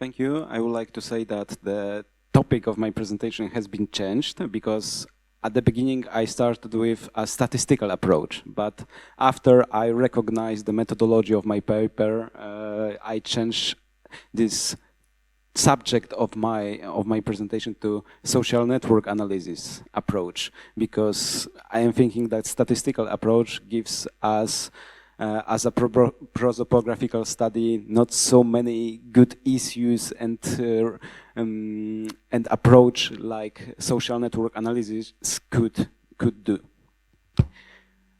Thank you. I would like to say that the topic of my presentation has been changed because at the beginning I started with a statistical approach, but after I recognized the methodology of my paper, I changed this subject of my presentation to social network analysis approach, because I am thinking that statistical approach gives us as a prosopographical study not so many good issues and approach like social network analysis could do.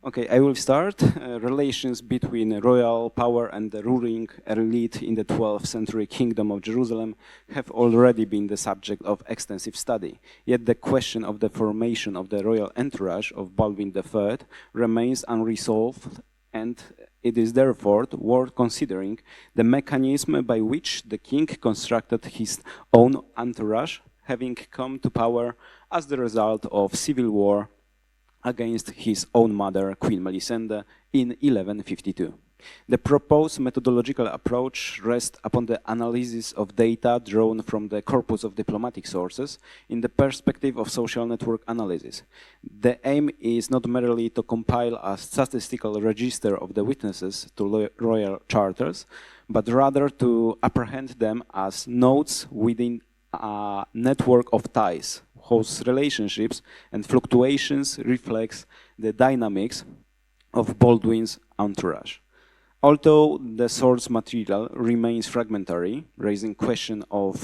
Okay, I will start. Relations between royal power and the ruling elite in the 12th century Kingdom of Jerusalem have already been the subject of extensive study. Yet the question of the formation of the royal entourage of Baldwin III remains unresolved, and it is therefore worth considering the mechanism by which the king constructed his own entourage, having come to power as the result of civil war against his own mother, Queen Melisende, in 1152. The proposed methodological approach rests upon the analysis of data drawn from the corpus of diplomatic sources in the perspective of social network analysis. The aim is not merely to compile a statistical register of the witnesses to royal charters, but rather to apprehend them as nodes within a network of ties, whose relationships and fluctuations reflects the dynamics of Baldwin's entourage. Although the source material remains fragmentary, raising question of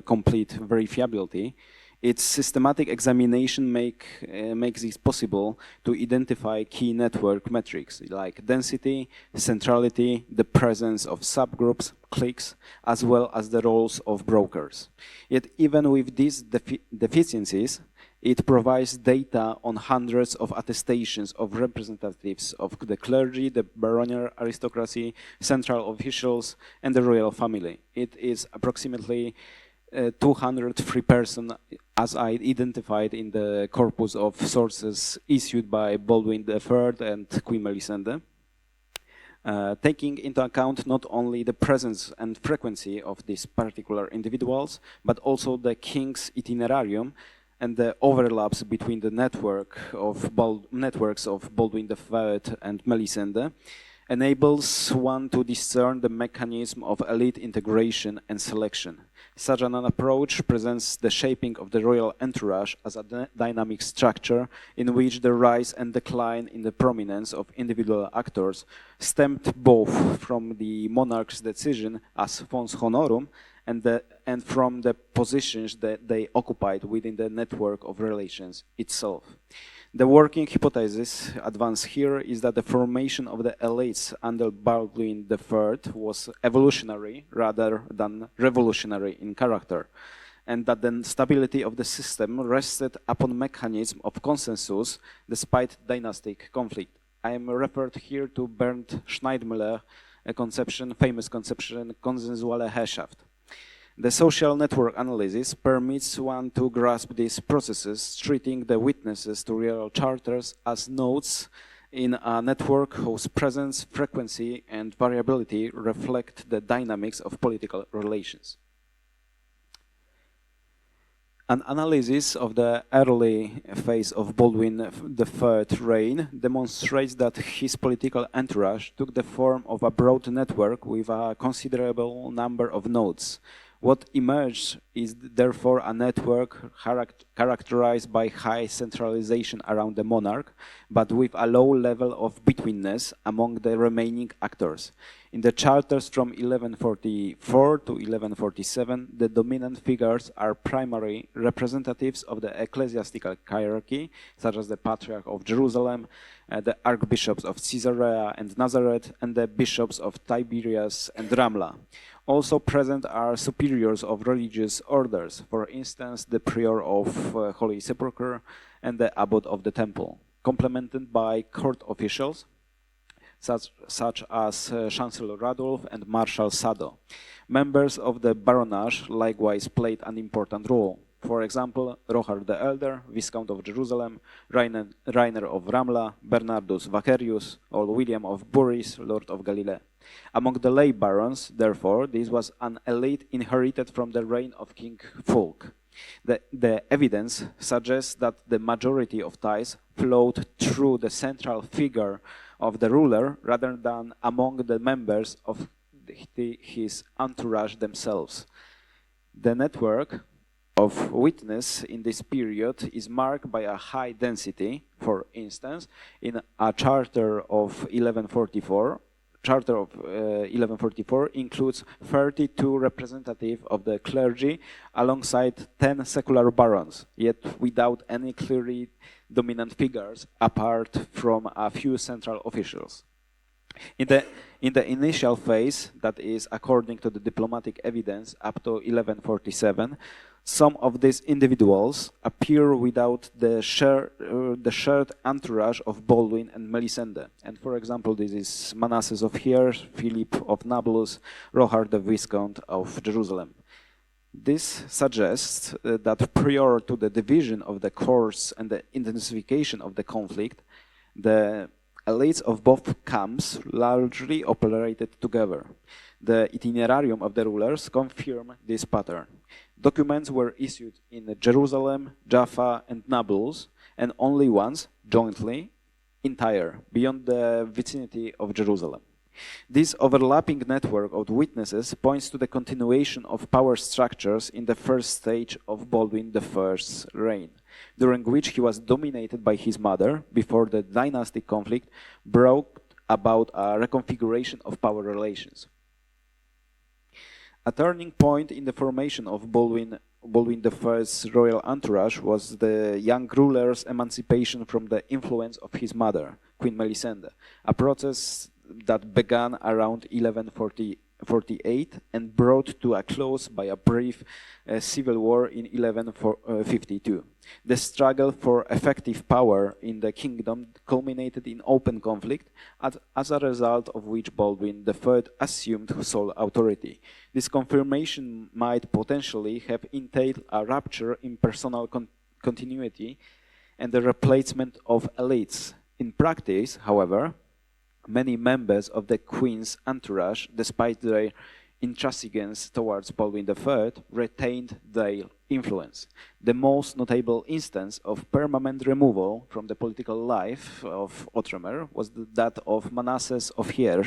complete verifiability, its systematic examination makes it possible to identify key network metrics like density, centrality, the presence of subgroups, cliques, as well as the roles of brokers. Yet even with these deficiencies, it provides data on hundreds of attestations of representatives of the clergy, the baronial aristocracy, central officials, and the royal family. It is approximately 203 persons, as I identified in the corpus of sources issued by Baldwin III and Queen Melisende. Taking into account not only the presence and frequency of these particular individuals, but also the king's itinerarium and the overlaps between the networks of Baldwin III and Melisende, enables one to discern the mechanism of elite integration and selection. Such an approach presents the shaping of the royal entourage as a dynamic structure in which the rise and decline in the prominence of individual actors stemmed both from the monarch's decision as fons honorum and from the positions that they occupied within the network of relations itself. The working hypothesis advanced here is that the formation of the elites under Baldwin III was evolutionary rather than revolutionary in character, and that the stability of the system rested upon mechanism of consensus despite dynastic conflict. I am referred here to Bernd Schneidmüller famous conception, konsensuale Herrschaft. The social network analysis permits one to grasp these processes, treating the witnesses to royal charters as nodes in a network whose presence, frequency, and variability reflect the dynamics of political relations. An analysis of the early phase of Baldwin III's reign demonstrates that his political entourage took the form of a broad network with a considerable number of nodes. What emerged is therefore a network characterized by high centralization around the monarch, but with a low level of betweenness among the remaining actors. In the charters from 1144 to 1147, the dominant figures are primary representatives of the ecclesiastical hierarchy, such as the Patriarch of Jerusalem, the archbishops of Caesarea and Nazareth, and the bishops of Tiberias and Ramla. Also present are superiors of religious orders, for instance, the prior of Holy Sepulchre and the abbot of the temple, complemented by court officials, such as Chancellor Radulf and Marshal Sado. Members of the baronage likewise played an important role. For example, Rochard the Elder, Viscount of Jerusalem, Rainer of Ramla, Bernardus Vacerius, or William of Buris, Lord of Galilee. Among the lay barons, therefore, this was an elite inherited from the reign of King Fulk. The evidence suggests that the majority of ties flowed through the central figure of the ruler rather than among the members of his entourage themselves. The network of witness in this period is marked by a high density. For instance, in a charter of 1144, includes 32 representatives of the clergy alongside 10 secular barons, yet without any clearly dominant figures apart from a few central officials. In the initial phase, that is according to the diplomatic evidence up to 1147, some of these individuals appear without the shared entourage of Baldwin and Melisende. And for example, this is Manasses of Hier, Philip of Nablus, Rochard the Viscount of Jerusalem. This suggests that prior to the division of the courts and the intensification of the conflict, the elites of both camps largely operated together. The itinerarium of the rulers confirm this pattern. Documents were issued in Jerusalem, Jaffa, and Nablus, and only once, jointly, in Tyre, beyond the vicinity of Jerusalem. This overlapping network of witnesses points to the continuation of power structures in the first stage of Baldwin I's reign, during which he was dominated by his mother before the dynastic conflict brought about a reconfiguration of power relations. A turning point in the formation of Baldwin I's royal entourage was the young ruler's emancipation from the influence of his mother, Queen Melisende, a process that began around 1148 and brought to a close by a brief civil war in 1152. The struggle for effective power in the kingdom culminated in open conflict, as a result of which Baldwin III assumed sole authority. This confirmation might potentially have entailed a rupture in personal continuity and the replacement of elites. In practice, however, many members of the Queen's entourage, despite their intransigence towards Baldwin III, retained their influence. The most notable instance of permanent removal from the political life of Outremer was that of Manasses of Hier,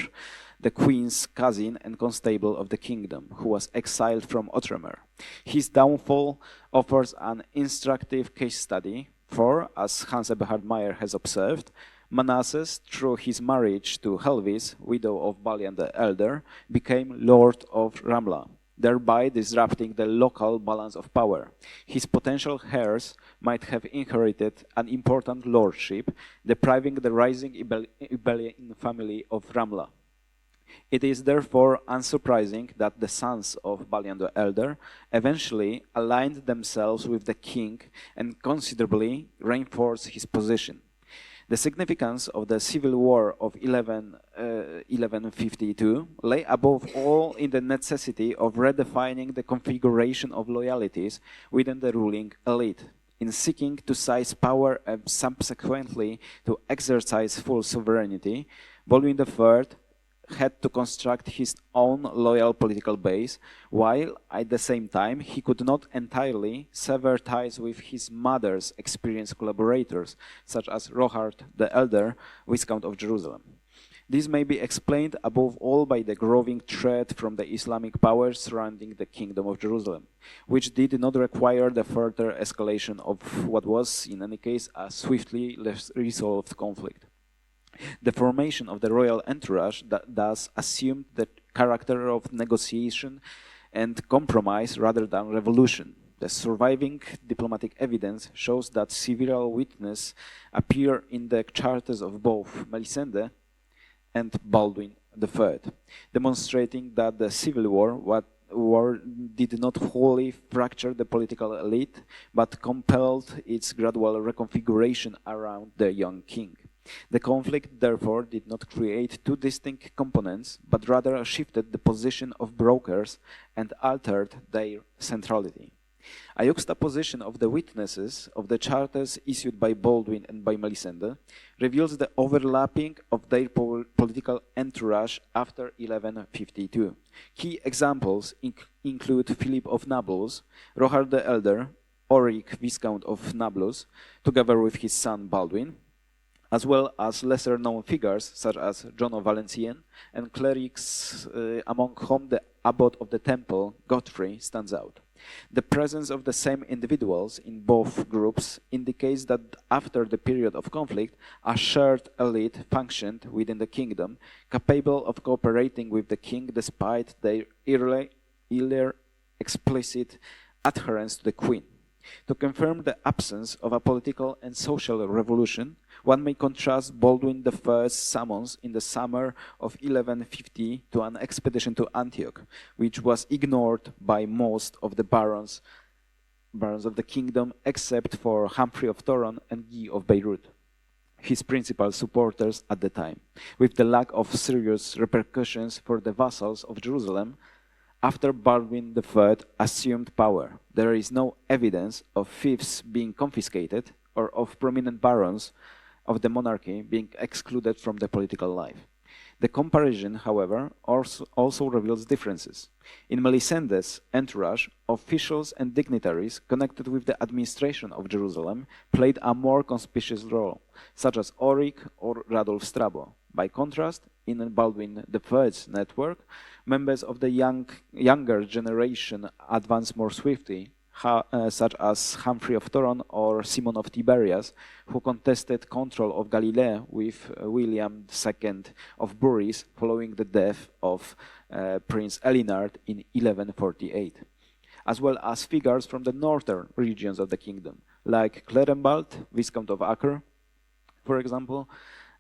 the Queen's cousin and constable of the kingdom, who was exiled from Outremer. His downfall offers an instructive case study, for, as Hans Eberhard Meyer has observed, Manasses, through his marriage to Helvis, widow of Balian the Elder, became Lord of Ramla, thereby disrupting the local balance of power. His potential heirs might have inherited an important lordship, depriving the rising Iberian family of Ramla. It is therefore unsurprising that the sons of Balian the Elder eventually aligned themselves with the king and considerably reinforced his position. The significance of the civil war of 1152 lay above all in the necessity of redefining the configuration of loyalties within the ruling elite. In seeking to seize power and subsequently to exercise full sovereignty, Baldwin III had to construct his own loyal political base, while at the same time he could not entirely sever ties with his mother's experienced collaborators, such as Rochard the Elder, Viscount of Jerusalem. This may be explained above all by the growing threat from the Islamic powers surrounding the Kingdom of Jerusalem, which did not require the further escalation of what was, in any case, a swiftly resolved conflict. The formation of the royal entourage thus assumed the character of negotiation and compromise rather than revolution. The surviving diplomatic evidence shows that civil witnesses appear in the charters of both Melisende and Baldwin III, demonstrating that the civil war did not wholly fracture the political elite, but compelled its gradual reconfiguration around the young king. The conflict, therefore, did not create two distinct components, but rather shifted the position of brokers and altered their centrality. A juxtaposition of the witnesses of the charters issued by Baldwin and by Melisende reveals the overlapping of their political entourage after 1152. Key examples include Philip of Nablus, Rochard the Elder, Oric, Viscount of Nablus, together with his son Baldwin, as well as lesser-known figures such as John of Valenciennes and clerics among whom the abbot of the temple, Godfrey, stands out. The presence of the same individuals in both groups indicates that after the period of conflict, a shared elite functioned within the kingdom, capable of cooperating with the king despite their earlier explicit adherence to the queen. To confirm the absence of a political and social revolution, one may contrast Baldwin III's summons in the summer of 1150 to an expedition to Antioch, which was ignored by most of the barons of the kingdom except for Humphrey of Thoron and Guy of Beirut, his principal supporters at the time. With the lack of serious repercussions for the vassals of Jerusalem, after Baldwin III assumed power, there is no evidence of fiefs being confiscated or of prominent barons of the monarchy being excluded from the political life. The comparison, however, also reveals differences. In Melisende's entourage, officials and dignitaries connected with the administration of Jerusalem played a more conspicuous role, such as Oric or Radolf Strabo. By contrast, in Baldwin III's network, members of the younger generation advanced more swiftly, such as Humphrey of Thoron or Simon of Tiberias, who contested control of Galilee with William II of Boris following the death of Prince Elinard in 1148, as well as figures from the northern regions of the kingdom, like Clerembald, Viscount of Acre, for example.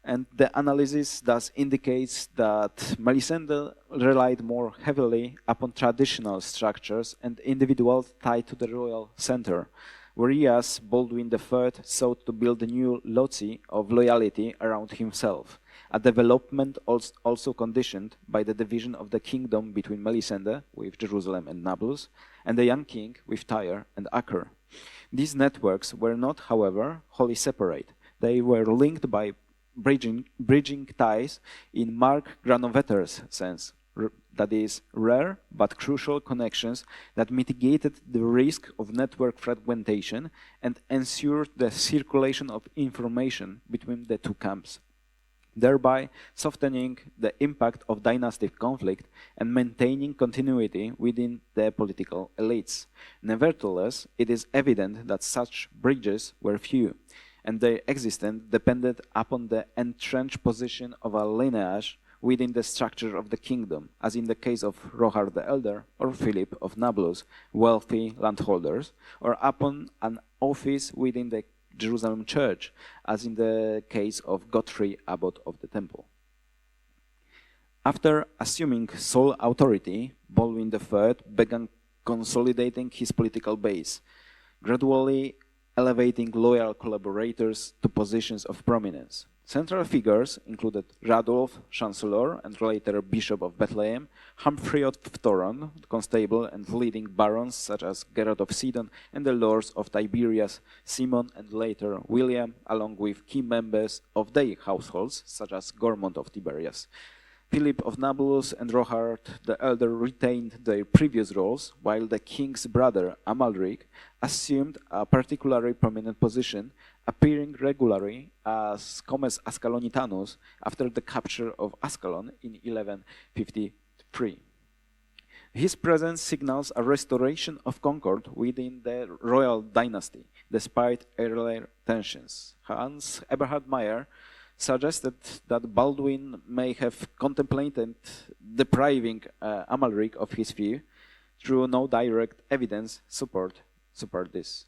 And the analysis thus indicates that Melisende relied more heavily upon traditional structures and individuals tied to the royal center, whereas Baldwin III sought to build a new loci of loyalty around himself, a development also conditioned by the division of the kingdom between Melisende, with Jerusalem and Nablus, and the young king, with Tyre and Acre. These networks were not, however, wholly separate. They were linked by bridging ties in Mark Granovetter's sense, that is, rare but crucial connections that mitigated the risk of network fragmentation and ensured the circulation of information between the two camps, thereby softening the impact of dynastic conflict and maintaining continuity within the political elites. Nevertheless, it is evident that such bridges were few, and their existence depended upon the entrenched position of a lineage within the structure of the kingdom, as in the case of Rochard the Elder or Philip of Nablus, wealthy landholders, or upon an office within the Jerusalem church, as in the case of Godfrey, abbot of the temple. After assuming sole authority, Baldwin III began consolidating his political base, gradually elevating loyal collaborators to positions of prominence. Central figures included Radulf, Chancellor and later Bishop of Bethlehem, Humphrey of Thoron, constable and leading barons such as Gerard of Sidon and the lords of Tiberias, Simon and later William, along with key members of their households such as Gormont of Tiberias. Philip of Nablus and Rochard the Elder retained their previous roles, while the king's brother Amalric assumed a particularly prominent position, appearing regularly as Comes Ascalonitanus after the capture of Ascalon in 1153. His presence signals a restoration of concord within the royal dynasty, despite earlier tensions. Hans Eberhard Meyer suggested that Baldwin may have contemplated depriving Amalric of his fee, through no direct evidence support this.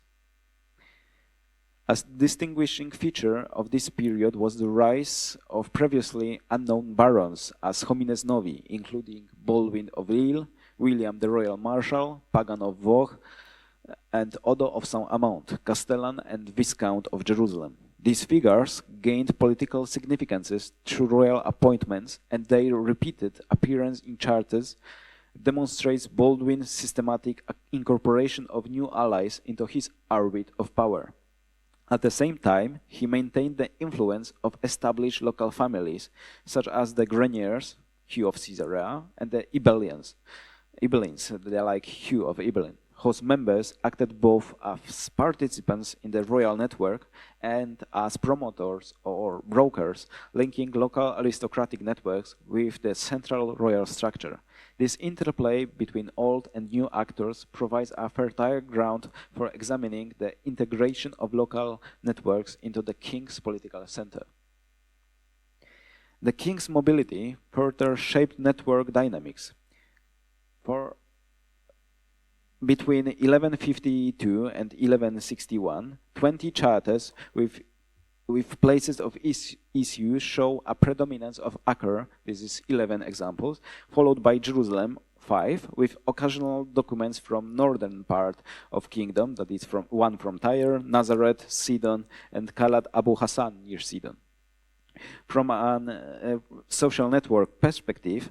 A distinguishing feature of this period was the rise of previously unknown barons as homines novi, including Baldwin of Lille, William the Royal Marshal, Pagan of Vaux, and Odo of Saint-Amand, Castellan and Viscount of Jerusalem. These figures gained political significances through royal appointments, and their repeated appearance in charters demonstrates Baldwin's systematic incorporation of new allies into his orbit of power. At the same time, he maintained the influence of established local families, such as the Greniers, Hugh of Caesarea, and the Ibelins, they're like Hugh of Ibelin, whose members acted both as participants in the royal network and as promoters or brokers, linking local aristocratic networks with the central royal structure. This interplay between old and new actors provides a fertile ground for examining the integration of local networks into the king's political center. The king's mobility further shaped network dynamics. Between 1152 and 1161, 20 charters with places of issue show a predominance of Acre, this is 11 examples, followed by Jerusalem, 5, with occasional documents from northern part of kingdom, that is one from Tyre, Nazareth, Sidon, and Kalat Abu Hassan near Sidon. From a social network perspective,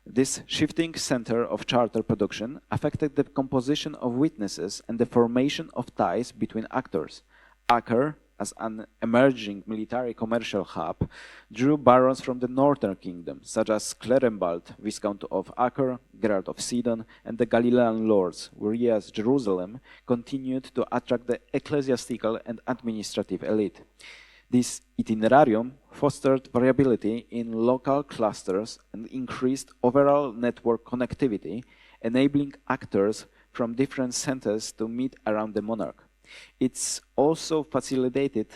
this shifting center of charter production affected the composition of witnesses and the formation of ties between actors. Acre, as an emerging military commercial hub, drew barons from the northern kingdom, such as Clerembald, Viscount of Acre, Gerard of Sidon, and the Galilean lords, whereas Jerusalem continued to attract the ecclesiastical and administrative elite. This itinerarium fostered variability in local clusters and increased overall network connectivity, enabling actors from different centers to meet around the monarch. It's also facilitated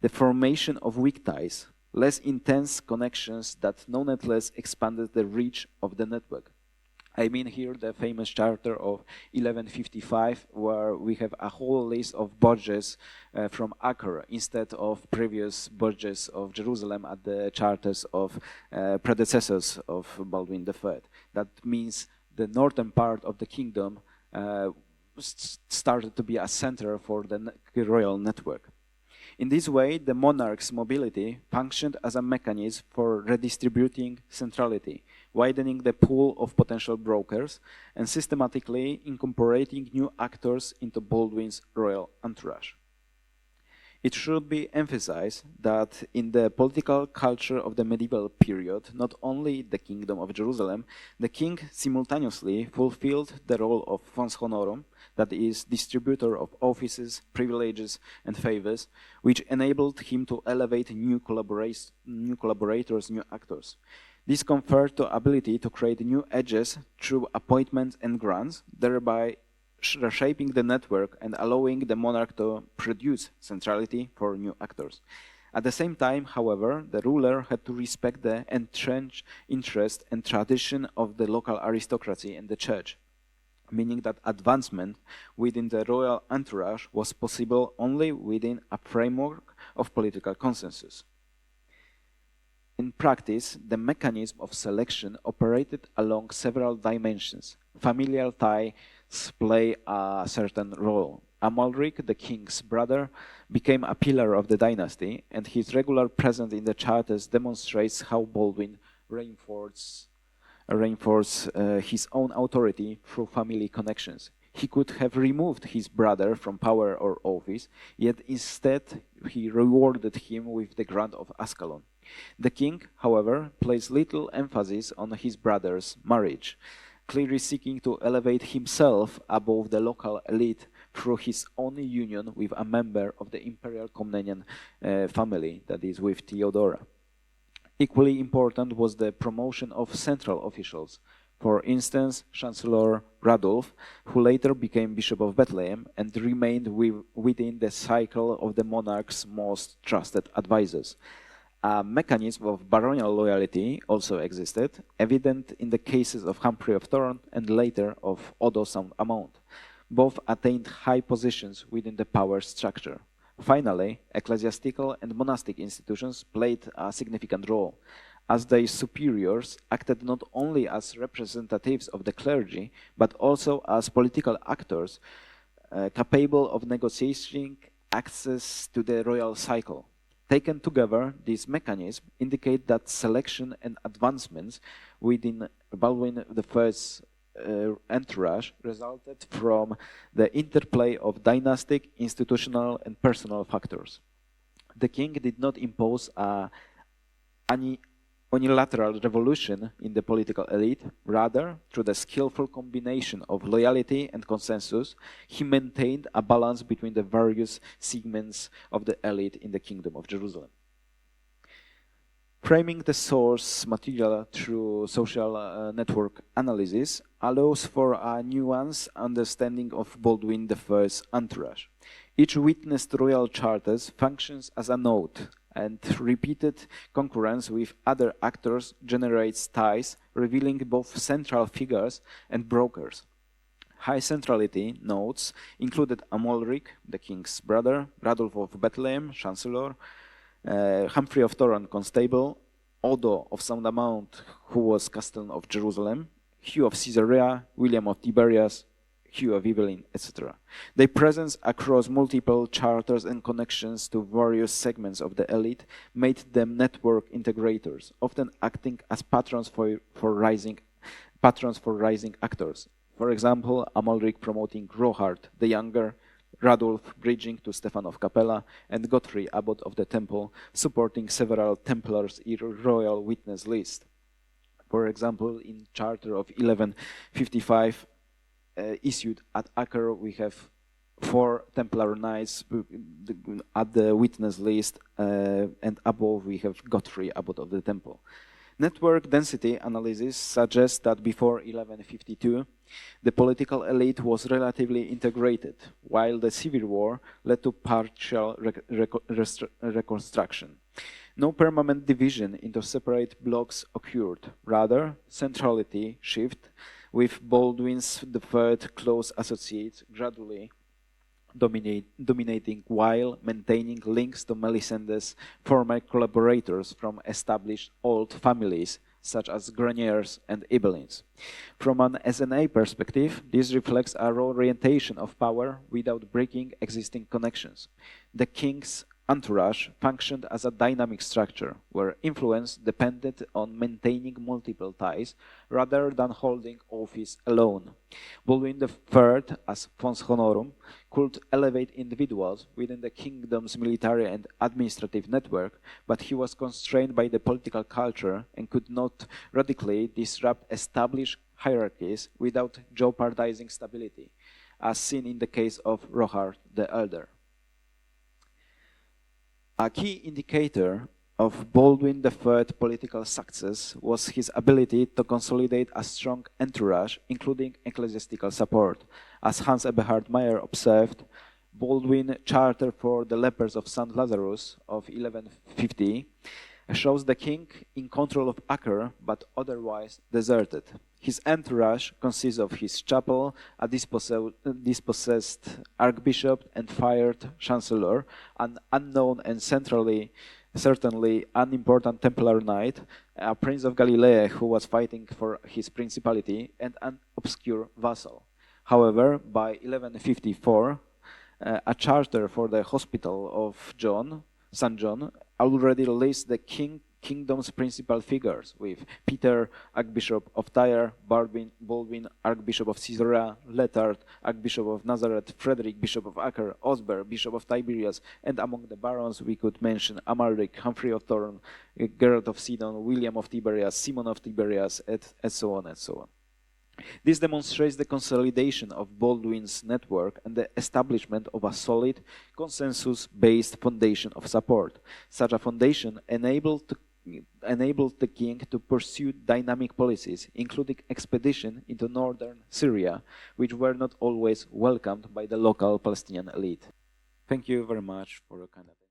the formation of weak ties, less intense connections that nonetheless expanded the reach of the network. I mean here the famous charter of 1155, where we have a whole list of burgesses from Acre instead of previous burgesses of Jerusalem at the charters of predecessors of Baldwin III. That means the northern part of the kingdom started to be a center for the royal network. In this way, the monarch's mobility functioned as a mechanism for redistributing centrality, widening the pool of potential brokers, and systematically incorporating new actors into Baldwin's royal entourage. It should be emphasized that in the political culture of the medieval period, not only the Kingdom of Jerusalem, the king simultaneously fulfilled the role of fons honorum, that is, distributor of offices, privileges, and favors, which enabled him to elevate new collaborators, new actors. This conferred the ability to create new edges through appointments and grants, thereby reshaping the network and allowing the monarch to produce centrality for new actors. At the same time, however, the ruler had to respect the entrenched interest and tradition of the local aristocracy and the church, meaning that advancement within the royal entourage was possible only within a framework of political consensus. In practice, the mechanism of selection operated along several dimensions. Familial ties play a certain role. Amalric, the king's brother, became a pillar of the dynasty, and his regular presence in the charters demonstrates how Baldwin reinforced his own authority through family connections. He could have removed his brother from power or office, yet instead he rewarded him with the grant of Ascalon. The king, however, placed little emphasis on his brother's marriage, clearly seeking to elevate himself above the local elite through his own union with a member of the imperial Komnenian family, that is, with Theodora. Equally important was the promotion of central officials. For instance, Chancellor Radulf, who later became Bishop of Bethlehem and remained within the cycle of the monarch's most trusted advisors. A mechanism of baronial loyalty also existed, evident in the cases of Humphrey of Thorn and later of Odo Saint-Amant. Both attained high positions within the power structure. Finally, ecclesiastical and monastic institutions played a significant role, as their superiors acted not only as representatives of the clergy, but also as political actors capable of negotiating access to the royal cycle. Taken together, these mechanisms indicate that selection and advancements within Baldwin I's entourage resulted from the interplay of dynastic, institutional, and personal factors. The king did not impose any unilateral revolution in the political elite. Rather, through the skillful combination of loyalty and consensus, he maintained a balance between the various segments of the elite in the Kingdom of Jerusalem. Framing the source material through social network analysis allows for a nuanced understanding of Baldwin I's entourage. Each witnessed royal charters functions as a node, and repeated concurrence with other actors generates ties, revealing both central figures and brokers. High centrality nodes included Amalric, the king's brother, Radulf of Bethlehem, chancellor, Humphrey of Toron, constable, Odo of Sound-a-Mount, who was castellan of Jerusalem, Hugh of Caesarea, William of Tiberias, Hugh of Evelyn, etc. Their presence across multiple charters and connections to various segments of the elite made them network integrators, often acting as patrons for rising actors. For example, Amalric promoting Rohard the Younger, Radulf bridging to Stefan of Capella, and Godfrey, abbot of the temple, supporting several Templars in royal witness list. For example, in Charter of 1155, issued at Acre, we have 4 Templar knights at the witness list, and above we have Godfrey, abbot of the temple. Network density analysis suggests that before 1152, the political elite was relatively integrated, while the civil war led to partial reconstruction. No permanent division into separate blocks occurred. Rather, centrality shift, with Baldwin III close associates gradually dominating while maintaining links to Melissende's former collaborators from established old families such as Greniers and Ibelins. From an SNA perspective, this reflects a raw orientation of power without breaking existing connections. The king's entourage functioned as a dynamic structure where influence depended on maintaining multiple ties rather than holding office alone. Baldwin III, as fons honorum, could elevate individuals within the kingdom's military and administrative network, but he was constrained by the political culture and could not radically disrupt established hierarchies without jeopardizing stability, as seen in the case of Rohard the Elder. A key indicator of Baldwin III's political success was his ability to consolidate a strong entourage, including ecclesiastical support. As Hans Eberhard Meyer observed, Baldwin's Charter for the Lepers of St. Lazarus of 1150 shows the king in control of Acre, but otherwise deserted. His entourage consists of his chapel, a dispossessed archbishop and fired chancellor, an unknown and certainly unimportant Templar knight, a prince of Galilee who was fighting for his principality, and an obscure vassal. However, by 1154, a charter for the hospital of St. John, already lists the kingdom's principal figures, with Peter, Archbishop of Tyre, Baldwin, Archbishop of Caesarea, Letard, Archbishop of Nazareth, Frederick, Bishop of Acre, Osber, Bishop of Tiberias, and among the barons we could mention Amalric, Humphrey of Thorn, Gerard of Sidon, William of Tiberias, Simon of Tiberias, and so on and so on. This demonstrates the consolidation of Baldwin's network and the establishment of a solid, consensus-based foundation of support. Such a foundation enabled the king to pursue dynamic policies, including expedition into northern Syria, which were not always welcomed by the local Palestinian elite. Thank you very much for your kind attention.